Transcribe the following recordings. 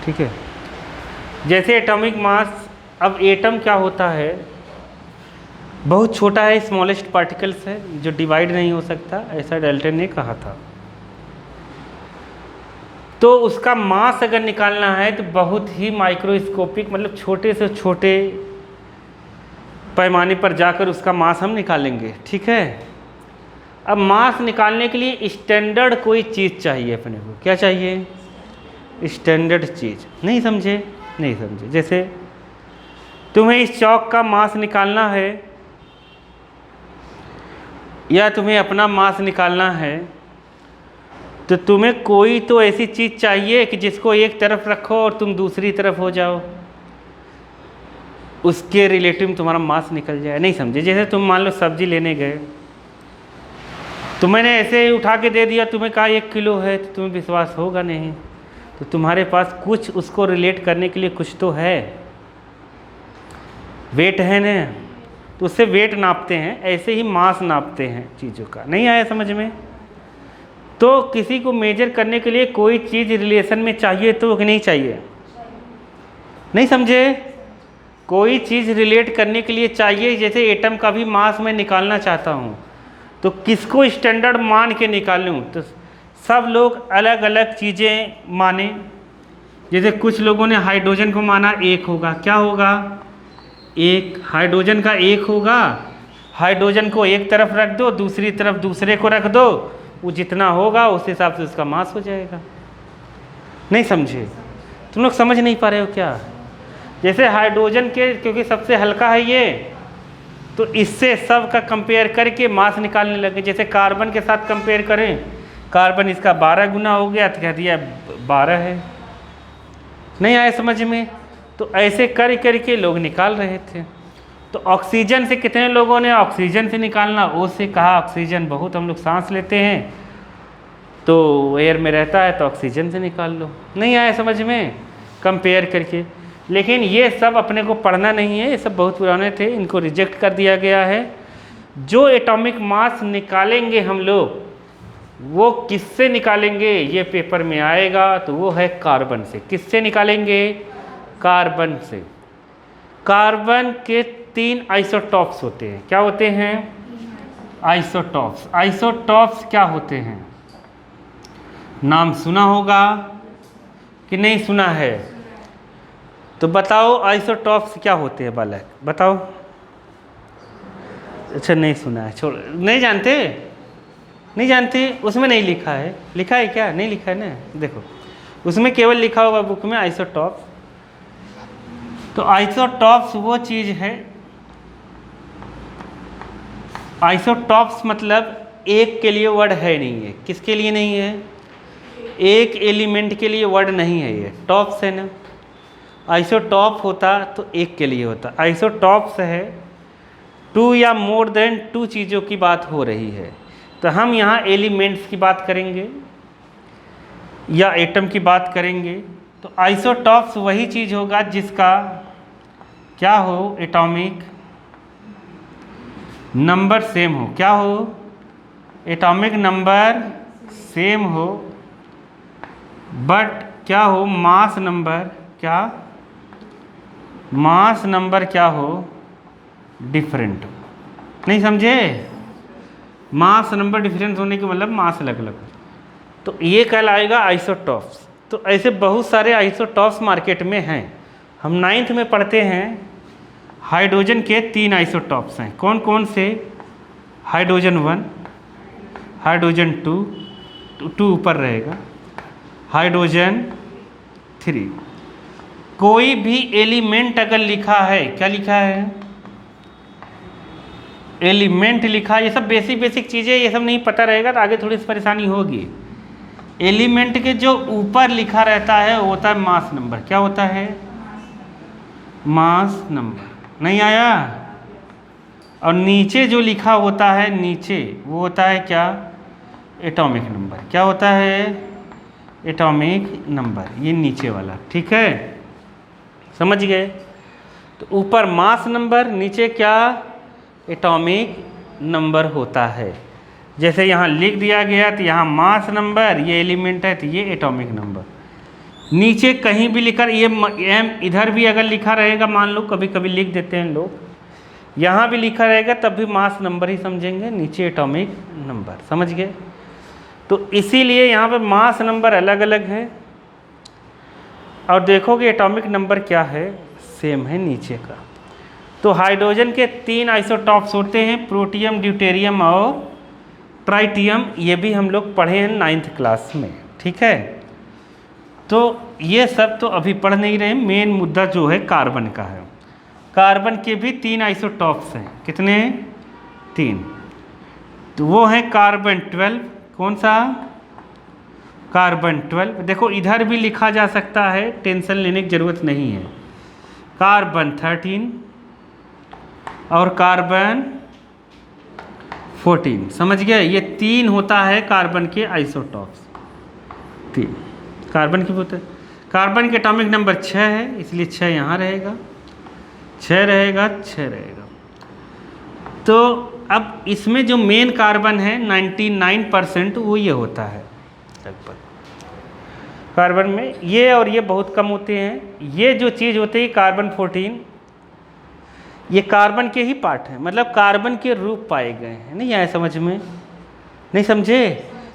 ठीक है। जैसे एटॉमिक मास, अब एटम क्या होता है, बहुत छोटा है, स्मॉलेस्ट पार्टिकल्स है जो डिवाइड नहीं हो सकता, ऐसा डाल्टन ने कहा था। तो उसका मास अगर निकालना है तो बहुत ही माइक्रोस्कोपिक, मतलब छोटे से छोटे पैमाने पर जाकर उसका मास हम निकालेंगे। ठीक है। अब मास निकालने के लिए स्टैंडर्ड कोई चीज़ चाहिए अपने को। क्या चाहिए? स्टैंडर्ड चीज़। नहीं समझे? नहीं समझे। जैसे तुम्हें इस चौक का मास निकालना है या तुम्हें अपना मास निकालना है, तो तुम्हें कोई तो ऐसी चीज़ चाहिए कि जिसको एक तरफ रखो और तुम दूसरी तरफ हो जाओ, उसके रिलेटिव तुम्हारा मास निकल जाए। नहीं समझे? जैसे तुम मान लो सब्जी लेने गए, तो मैंने ऐसे ही उठा के दे दिया, तुम्हें कहा 1 किलो है, तो तुम्हें विश्वास होगा नहीं। तो तुम्हारे पास कुछ उसको रिलेट करने के लिए कुछ तो है, वेट है ना, तो उससे वेट नापते हैं। ऐसे ही मास नापते हैं चीज़ों का। नहीं आया समझ में? तो किसी को मेजर करने के लिए कोई चीज़ रिलेशन में चाहिए तो कि नहीं चाहिए? नहीं समझे? कोई चीज़ रिलेट करने के लिए चाहिए। जैसे एटम का भी मास मैं निकालना चाहता हूँ, तो किसको स्टैंडर्ड मान के निकालूँ? तो सब लोग अलग अलग चीज़ें माने। जैसे कुछ लोगों ने हाइड्रोजन को माना 1 होगा। क्या होगा? 1। हाइड्रोजन का 1 होगा। हाइड्रोजन को एक तरफ रख दो, दूसरी तरफ दूसरे को रख दो, वो जितना होगा उस हिसाब से उसका मास हो जाएगा। नहीं समझे? तुम लोग समझ नहीं पा रहे हो क्या? जैसे हाइड्रोजन के, क्योंकि सबसे हल्का है ये, तो इससे सब का कंपेयर करके मास निकालने लगे। जैसे कार्बन के साथ कंपेयर करें, कार्बन इसका 12 गुना हो गया, तो कह दिया 12 है। नहीं आया समझ में? तो ऐसे कर करके लोग निकाल रहे थे। तो ऑक्सीजन से कितने लोगों ने ऑक्सीजन से निकालना, ओ से कहा ऑक्सीजन बहुत हम लोग सांस लेते हैं, तो एयर में रहता है, तो ऑक्सीजन से निकाल लो। नहीं आया समझ में? कंपेयर करके। लेकिन ये सब अपने को पढ़ना नहीं है, ये सब बहुत पुराने थे, इनको रिजेक्ट कर दिया गया है। जो एटॉमिक मास निकालेंगे हम लोग, वो किससे निकालेंगे ये पेपर में आएगा, तो वो है कार्बन से। किससे निकालेंगे? कार्बन से। कार्बन के 3 आइसोटॉप्स होते हैं। क्या होते हैं? आइसोटॉप्स। आइसोटॉप्स क्या होते हैं? नाम सुना होगा कि नहीं सुना है? तो बताओ आइसोटॉप्स क्या होते हैं बालक, बताओ। अच्छा नहीं सुना है, छोड़, नहीं जानते? नहीं जानते? उसमें नहीं लिखा है। लिखा है क्या? नहीं लिखा है ना। देखो उसमें केवल लिखा होगा बुक में आइसोटॉप्स। तो आइसोटॉप्स वो चीज़ है, आइसोटॉप्स मतलब एक के लिए वर्ड है नहीं है। किसके लिए नहीं है? एक एलिमेंट के लिए वर्ड नहीं है ये। टॉप्स है ना, आइसोटॉप होता तो एक के लिए होता। आइसोटॉप्स है 2 या मोर देन 2 चीज़ों की बात हो रही है। तो हम यहाँ एलिमेंट्स की बात करेंगे या एटम की बात करेंगे। तो आइसोटॉप्स वही चीज़ होगा जिसका क्या हो? एटॉमिक नंबर सेम हो। क्या हो? एटॉमिक नंबर सेम हो, बट क्या हो? मास नंबर, क्या मास नंबर क्या हो? डिफरेंट हो। नहीं समझे? मास नंबर डिफरेंस होने के मतलब मास अलग अलग हो, तो ये कहलाएगा आइसोटॉप्स। तो ऐसे बहुत सारे आइसोटॉप्स मार्केट में हैं। हम 9th में पढ़ते हैं हाइड्रोजन के 3 आइसोटॉप्स हैं। कौन कौन से? हाइड्रोजन 1, हाइड्रोजन 2 ऊपर रहेगा, हाइड्रोजन 3। कोई भी एलिमेंट अगर लिखा है, क्या लिखा है? एलिमेंट लिखा। ये सब बेसिक चीज़ें, ये सब नहीं पता रहेगा तो आगे थोड़ी सी परेशानी होगी। एलिमेंट के जो ऊपर लिखा रहता है वो होता है मास नंबर। क्या होता है? Mass number. नहीं आया? और नीचे जो लिखा होता है नीचे, वो होता है क्या? Atomic number. क्या होता है? एटॉमिक नंबर, ये नीचे वाला। ठीक है, समझ गए? तो ऊपर मास नंबर, नीचे क्या? एटॉमिक नंबर होता है। जैसे यहाँ लिख दिया गया, तो यहाँ मास नंबर, ये एलिमेंट है तो ये एटॉमिक नंबर। नीचे कहीं भी लिखा ये एम इधर भी अगर लिखा रहेगा, मान लो कभी कभी लिख देते हैं लोग, यहाँ भी लिखा रहेगा तब भी मास नंबर ही समझेंगे, नीचे एटॉमिक नंबर, समझ गए। तो इसीलिए यहाँ पे मास नंबर अलग अलग है और देखोगे एटॉमिक नंबर क्या है, सेम है नीचे का। तो हाइड्रोजन के 3 आइसोटॉप्स होते हैं, प्रोटियम, ड्यूटेरियम और ट्राइटियम, ये भी हम लोग पढ़े हैं 9th क्लास में, ठीक है। तो ये सब तो अभी पढ़ नहीं रहे, मेन मुद्दा जो है कार्बन का है। कार्बन के भी 3 आइसोटॉप्स हैं, कितने? 3। तो वो है कार्बन 12, कौन सा? कार्बन 12। देखो इधर भी लिखा जा सकता है, टेंशन लेने की ज़रूरत नहीं है। कार्बन 13 और कार्बन 14, समझ गए। ये 3 होता है कार्बन के आइसोटॉप्स, 3 कार्बन के होते। कार्बन के एटॉमिक नंबर 6 है, इसलिए 6 यहाँ रहेगा, 6 रहेगा, 6 रहेगा। तो अब इसमें जो मेन कार्बन है 99% वो ये होता है लगभग कार्बन में, ये और ये बहुत कम होते हैं। ये जो चीज़ होती है कार्बन 14, ये कार्बन के ही पार्ट हैं, मतलब कार्बन के रूप पाए गए हैं। नहीं आया समझ में? नहीं समझे?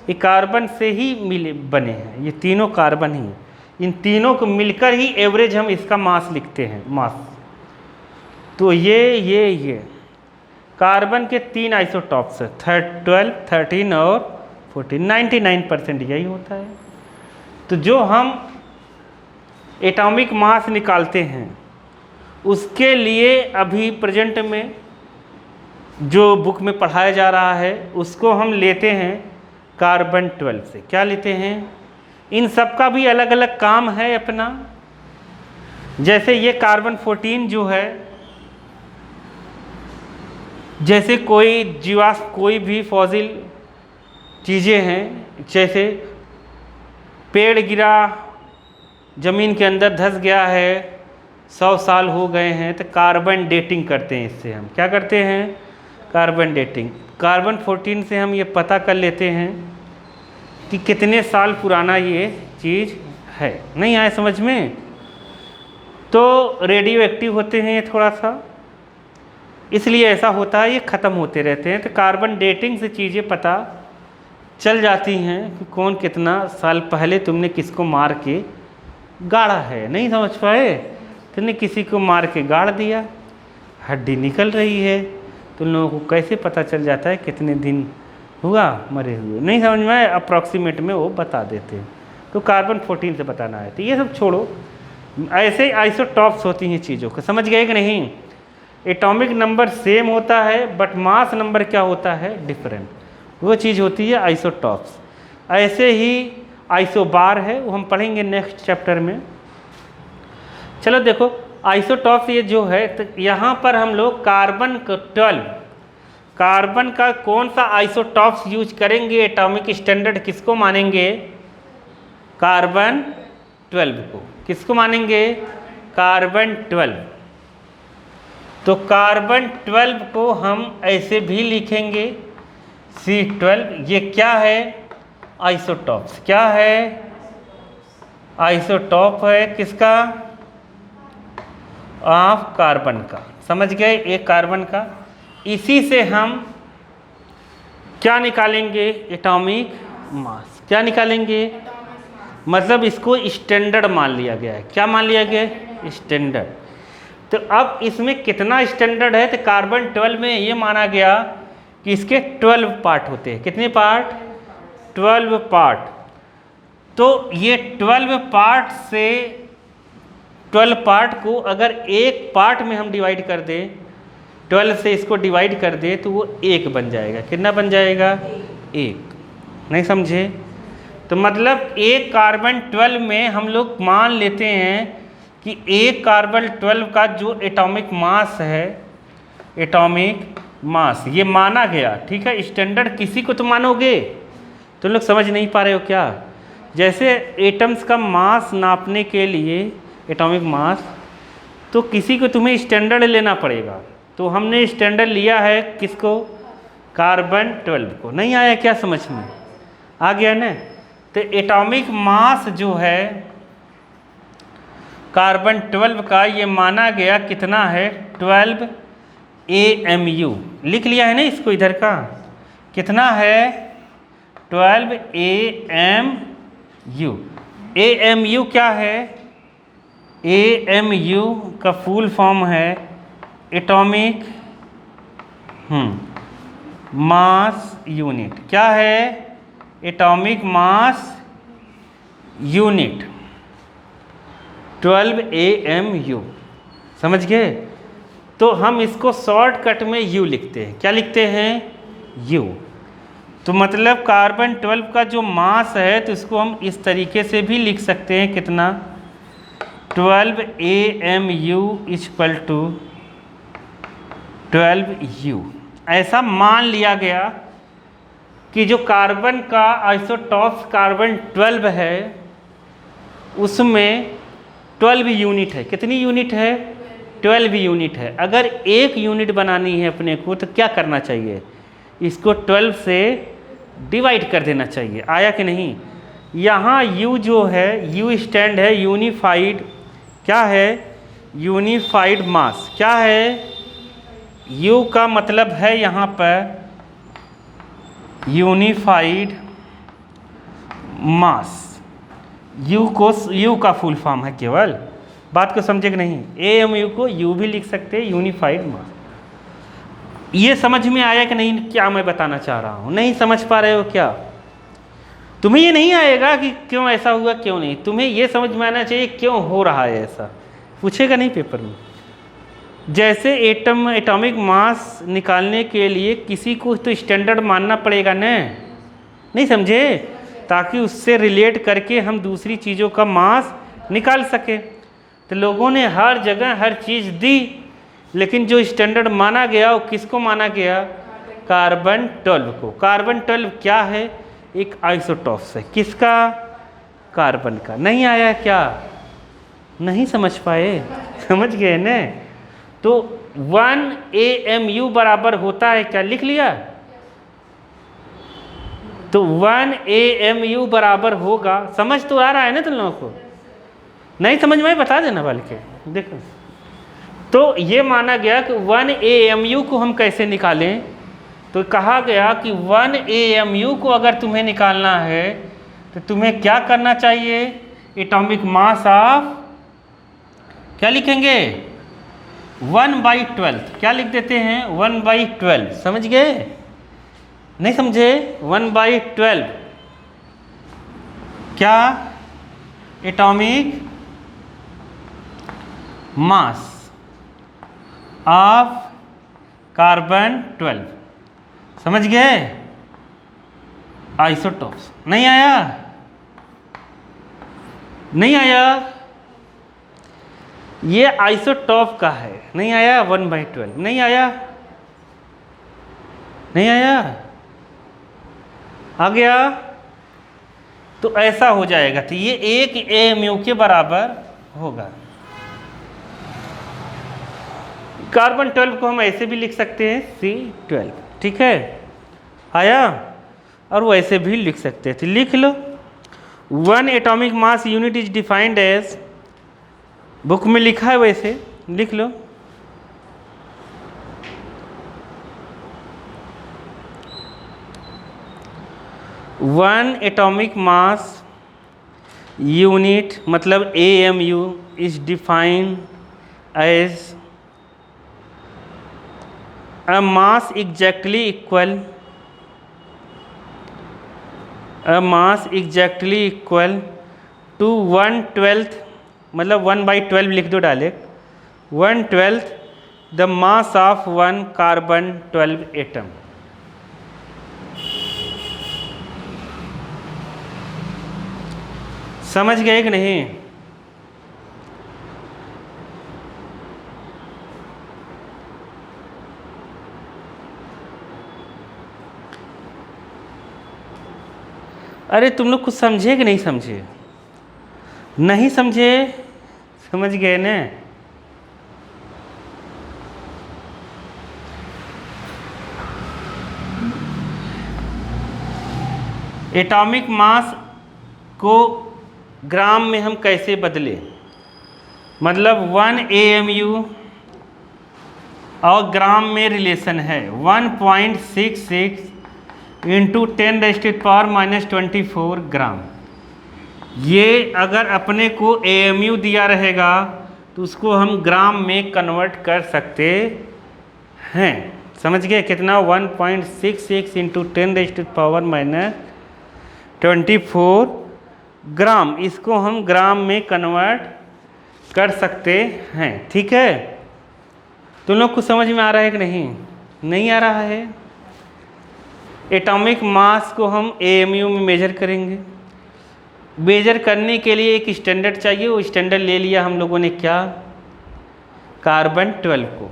ये कार्बन से ही मिले बने हैं, ये तीनों कार्बन ही, इन तीनों को मिलकर ही एवरेज हम इसका मास लिखते हैं, मास। तो ये कार्बन के 3 आइसोटॉप्स है, 12, 13 और 14, 99% यही होता है। तो जो हम एटॉमिक मास निकालते हैं उसके लिए अभी प्रेजेंट में जो बुक में पढ़ाया जा रहा है उसको हम लेते हैं कार्बन 12 से। क्या लेते हैं? इन सब का भी अलग अलग काम है अपना। जैसे ये कार्बन 14 जो है, जैसे कोई जीवाश्म, कोई भी फॉसिल चीज़ें हैं, जैसे पेड़ गिरा ज़मीन के अंदर धंस गया है, 100 साल हो गए हैं, तो कार्बन डेटिंग करते हैं। इससे हम क्या करते हैं? Carbon dating. कार्बन 14 से हम ये पता कर लेते हैं कि कितने साल पुराना ये चीज़ है। नहीं आया समझ में? तो रेडियो एक्टिव होते हैं ये थोड़ा सा, इसलिए ऐसा होता है, ये ख़त्म होते रहते हैं। तो कार्बन डेटिंग से चीज़ें पता चल जाती हैं कि कौन कितना साल पहले तुमने किसको मार के गाड़ा है। नहीं समझ पाए? तुमने किसी को मार के गाड़ दिया, हड्डी निकल रही है, तो लोगों को कैसे पता चल जाता है कितने दिन हुआ मरे हुए? नहीं समझ में आए? अप्रॉक्सीमेट में वो बता देते हैं। तो कार्बन 14 से बताना है। तो ये सब छोड़ो, ऐसे आइसोटॉप्स होती हैं चीज़ों को, समझ गए कि नहीं? एटॉमिक नंबर सेम होता है बट मास नंबर क्या होता है? डिफरेंट। वो चीज़ होती है आइसोटॉप्स। ऐसे ही आइसोबार है, वो हम पढ़ेंगे नेक्स्ट चैप्टर में। चलो देखो आइसोटॉप्स ये जो है, तो यहाँ पर हम लोग कार्बन का 12, कार्बन का कौन सा आइसोटॉप्स यूज करेंगे? एटॉमिक स्टैंडर्ड किसको मानेंगे? कार्बन 12 को। किसको मानेंगे? कार्बन 12। तो कार्बन 12 को हम ऐसे भी लिखेंगे C12। ये क्या है? आइसोटॉप्स। क्या है? आइसोटॉप है किसका? ऑफ कार्बन का। समझ गए? एक कार्बन का। इसी से हम क्या निकालेंगे? Atomic mass. क्या निकालेंगे? मतलब इसको स्टैंडर्ड मान लिया गया है। क्या मान लिया गया है? स्टैंडर्ड। तो अब इसमें कितना स्टैंडर्ड है? तो कार्बन 12 में ये माना गया कि इसके 12 पार्ट होते हैं। कितने पार्ट? 12 पार्ट। तो ये 12 पार्ट से 12 पार्ट को अगर एक पार्ट में हम डिवाइड कर दें, 12 से इसको डिवाइड कर दे, तो वो 1 बन जाएगा। कितना बन जाएगा? 1। नहीं समझे? तो मतलब एक कार्बन 12 में हम लोग मान लेते हैं कि एक कार्बन 12 का जो एटॉमिक मास है, एटॉमिक मास ये माना गया। ठीक है, स्टैंडर्ड किसी को तो मानोगे। तो लोग समझ नहीं पा रहे हो क्या? जैसे एटम्स का मास नापने के लिए, एटॉमिक मास, तो किसी को तुम्हें स्टैंडर्ड लेना पड़ेगा। तो हमने स्टैंडर्ड लिया है किसको? कार्बन 12 को। नहीं आया क्या समझ में? आ गया ना? तो एटॉमिक मास जो है कार्बन 12 का ये माना गया कितना है 12 AMU। लिख लिया है ना इसको इधर का, कितना है 12 AMU। AMU क्या है? AMU का फुल फॉर्म है एटॉमिक मास यूनिट। क्या है? Atomic mass unit 12 AMU। समझ गए? तो हम इसको शॉर्टकट में U लिखते हैं। क्या लिखते हैं? U। तो मतलब कार्बन 12 का जो मास है तो इसको हम इस तरीके से भी लिख सकते हैं, कितना 12 AMU इक्वल टू 12U। ऐसा मान लिया गया कि जो कार्बन का आइसोटॉप्स कार्बन 12 है उसमें 12 यूनिट है। कितनी यूनिट है? 12 यूनिट है। अगर एक यूनिट बनानी है अपने को तो क्या करना चाहिए? इसको 12 से डिवाइड कर देना चाहिए। आया कि नहीं? यहाँ U जो है, U स्टैंड है यूनिफाइड, क्या है? यूनिफाइड मास। क्या है? U का मतलब है यहाँ पर यूनिफाइड मास। U का फुल फॉर्म है केवल, बात को समझे कि नहीं? AMU को U भी लिख सकते हैं, यूनिफाइड मास। ये समझ में आया कि नहीं क्या मैं बताना चाह रहा हूँ? नहीं समझ पा रहे हो क्या? तुम्हें ये नहीं आएगा कि क्यों ऐसा हुआ क्यों नहीं, तुम्हें ये समझ में आना चाहिए क्यों हो रहा है ऐसा। पूछेगा नहीं पेपर में? जैसे एटॉमिक मास निकालने के लिए किसी को तो स्टैंडर्ड मानना पड़ेगा न, नहीं समझे? ताकि उससे रिलेट करके हम दूसरी चीज़ों का मास निकाल सके। तो लोगों ने हर जगह हर चीज़ दी, लेकिन जो स्टैंडर्ड माना गया वो किसको माना गया? कार्बन 12 को। कार्बन 12 क्या है? एक आइसोटॉप्स है। किसका? कार्बन का। नहीं आया क्या? नहीं समझ पाए? समझ गए न? तो 1 AMU बराबर होता है क्या? लिख लिया? तो 1 AMU बराबर होगा, समझ तो आ रहा है ना तुम लोगों को? नहीं समझ में बता देना बल्कि देखो। तो ये माना गया कि 1 AMU को हम कैसे निकालें? तो कहा गया कि 1 AMU को अगर तुम्हें निकालना है तो तुम्हें क्या करना चाहिए? एटॉमिक मास ऑफ, क्या लिखेंगे? 1/12। क्या लिख देते हैं? 1/12। समझ गए? नहीं समझे? 1/12 क्या? Atomic mass of carbon 12। समझ गए? आइसोटॉप्स। नहीं आया? नहीं आया? ये आइसोटॉप का है। नहीं आया? 1/12 नहीं आया? नहीं आया? आ गया? तो ऐसा हो जाएगा। तो ये 1 AMU के बराबर होगा। कार्बन 12 को हम ऐसे भी लिख सकते हैं C12। ठीक है? आया? और वो ऐसे भी लिख सकते थे। लिख लो। 1 atomic mass unit is defined as, book में लिखा है वैसे लिख लो। वन एटॉमिक मास यूनिट मतलब AMU is defined as a mass exactly equal to 1/12, मतलब 1/12 लिख दो direct, 1/12 the mass of 1 carbon 12 atom. समझ गए कि नहीं? अरे तुम लोग कुछ समझे कि नहीं समझे? नहीं समझे? समझ गए ना? एटॉमिक मास को ग्राम में हम कैसे बदलें? मतलब 1 AMU और ग्राम में रिलेशन है 1.66 इंटू 10⁻⁻24 ग्राम। ये अगर अपने को AMU दिया रहेगा तो उसको हम ग्राम में कन्वर्ट कर सकते हैं। समझ गए कितना? 1.66 इंटू 10⁻⁻24 ग्राम, इसको हम ग्राम में कन्वर्ट कर सकते हैं। ठीक है, तुम लोग को समझ में आ रहा है कि नहीं? नहीं आ रहा है? एटॉमिक मास को हम AMU में मेजर करेंगे। मेजर करने के लिए एक स्टैंडर्ड चाहिए, वो स्टैंडर्ड ले लिया हम लोगों ने, क्या? कार्बन 12 को।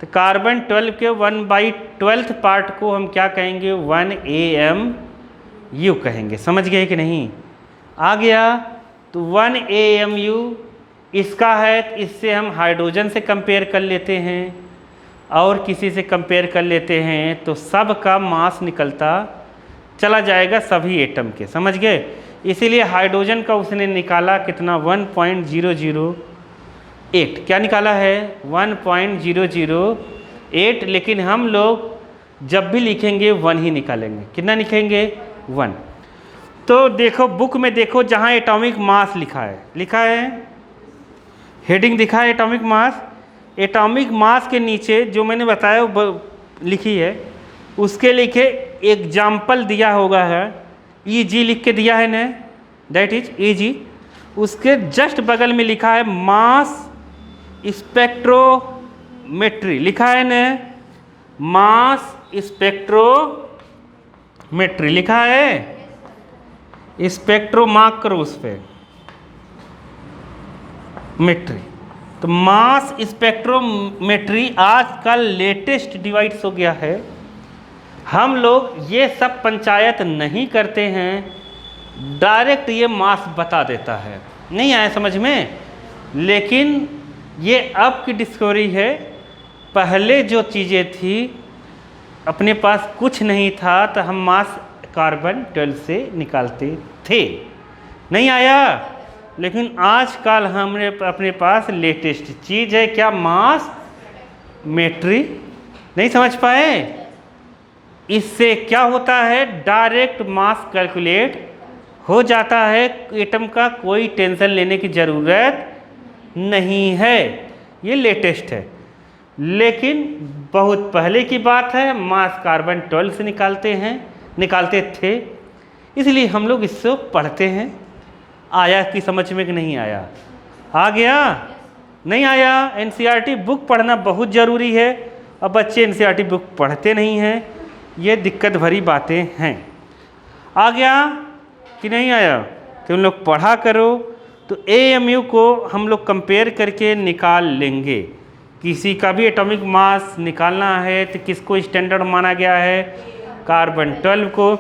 तो कार्बन 12 के 1/12 पार्ट को हम क्या कहेंगे? 1 AMU कहेंगे। समझ गए कि नहीं? आ गया? तो 1 AMU इसका है, इससे हम हाइड्रोजन से कंपेयर कर लेते हैं और किसी से कंपेयर कर लेते हैं तो सब का मास निकलता चला जाएगा सभी एटम के। समझ गए? इसीलिए हाइड्रोजन का उसने निकाला कितना? 1.008। क्या निकाला है? 1.008। लेकिन हम लोग जब भी लिखेंगे 1 ही निकालेंगे। कितना लिखेंगे? 1। तो देखो बुक में, देखो जहाँ एटॉमिक मास लिखा है, हेडिंग दिखा है एटॉमिक मास। एटॉमिक मास के नीचे जो मैंने बताया लिखी है, उसके लिखे एग्जाम्पल दिया होगा है, EG लिख के दिया है ना, दैट इज EG। उसके जस्ट बगल में लिखा है मास स्पेक्ट्रोमेट्री, लिखा है ना, मास स्पेक्ट्रोमेट्री लिखा है। स्पेक्ट्रो मार्क करो उस पर, मेट्री। तो मास स्पेक्ट्रोमेट्री आज का लेटेस्ट डिवाइस हो गया है। हम लोग ये सब पंचायत नहीं करते हैं, डायरेक्ट ये मास बता देता है। नहीं आया समझ में? लेकिन ये अब की डिस्कवरी है। पहले जो चीज़ें थी, अपने पास कुछ नहीं था तो हम मास कार्बन 12 से निकालते थे। नहीं आया? लेकिन आजकल हमने अपने पास लेटेस्ट चीज़ है, क्या? मास मेट्री। नहीं समझ पाए? इससे क्या होता है? डायरेक्ट मास कैलकुलेट हो जाता है, एटम का कोई टेंशन लेने की ज़रूरत नहीं है। ये लेटेस्ट है, लेकिन बहुत पहले की बात है। मास कार्बन 12 से निकालते थे, इसलिए हम लोग इससे पढ़ते हैं। आया कि समझ में कि नहीं आया? आ गया? नहीं आया? NCERT बुक पढ़ना बहुत ज़रूरी है। अब बच्चे NCERT बुक पढ़ते नहीं हैं, ये दिक्कत भरी बातें हैं। आ गया कि नहीं आया? तुम लोग पढ़ा करो। तो AMU को हम लोग कंपेयर करके निकाल लेंगे। किसी का भी एटॉमिक मास निकालना है तो किसको स्टैंडर्ड माना गया है? कार्बन 12 को।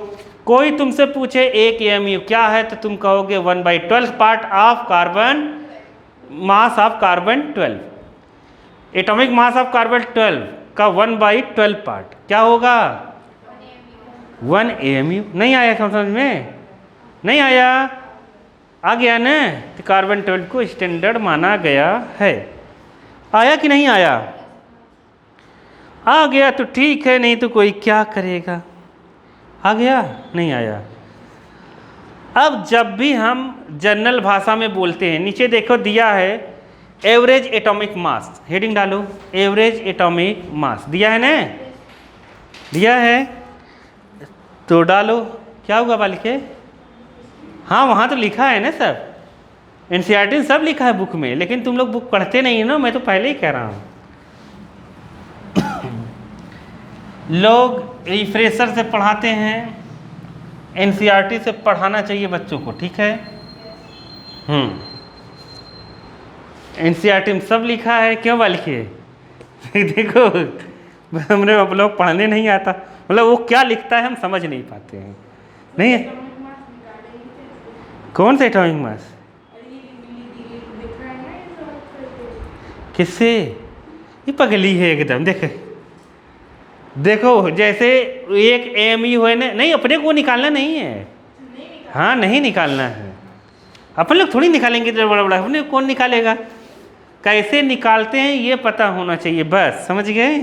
कोई तुमसे पूछे 1 AMU क्या है तो तुम कहोगे 1/12 part of carbon, mass of carbon 12। Atomic mass of carbon 12 का 1/12 पार्ट क्या होगा? 1 AMU। नहीं आया समझ में? नहीं आया? आ गया ना? तो कार्बन 12 को स्टैंडर्ड माना गया है। आया कि नहीं आया? आ गया तो ठीक है, नहीं तो कोई क्या करेगा। आ गया? नहीं आया? अब जब भी हम जनरल भाषा में बोलते हैं, नीचे देखो दिया है एवरेज एटॉमिक मास। हेडिंग डालो, एवरेज एटॉमिक मास दिया है ना? दिया है तो डालो। क्या होगा बाल के? हाँ, वहाँ तो लिखा है ना सब, NCERT सब लिखा है बुक में, लेकिन तुम लोग बुक पढ़ते नहीं है ना। मैं तो पहले ही कह रहा हूँ। लोग रिफ्रेशर से पढ़ाते हैं, NCERT से पढ़ाना चाहिए बच्चों को। ठीक है? NCERT में सब लिखा है। क्यों बाल के? देखो हमने आप लोग पढ़ने नहीं आता, मतलब वो क्या लिखता है हम समझ नहीं पाते हैं। नहीं है? कौन सा एटॉमिक मास? किससे? ये पगली है एकदम। देखो जैसे एक AMU है ना, नहीं अपने को निकालना नहीं है। हाँ, नहीं निकालना है। अपन लोग थोड़ी निकालेंगे तो बड़ा बड़ा, अपने कौन निकालेगा? कैसे निकालते हैं ये पता होना चाहिए, बस समझ गए।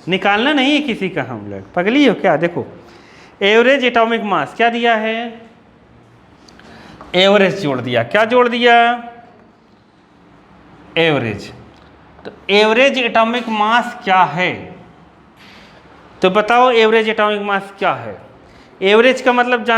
निकालना नहीं है किसी का, हम लोग पगली हो क्या। देखो एवरेज एटॉमिक मास क्या दिया है, एवरेज जोड़ दिया, क्या जोड़ दिया, एवरेज। तो एवरेज एटॉमिक मास क्या है, तो बताओ एवरेज एटॉमिक मास क्या है। एवरेज का मतलब जानते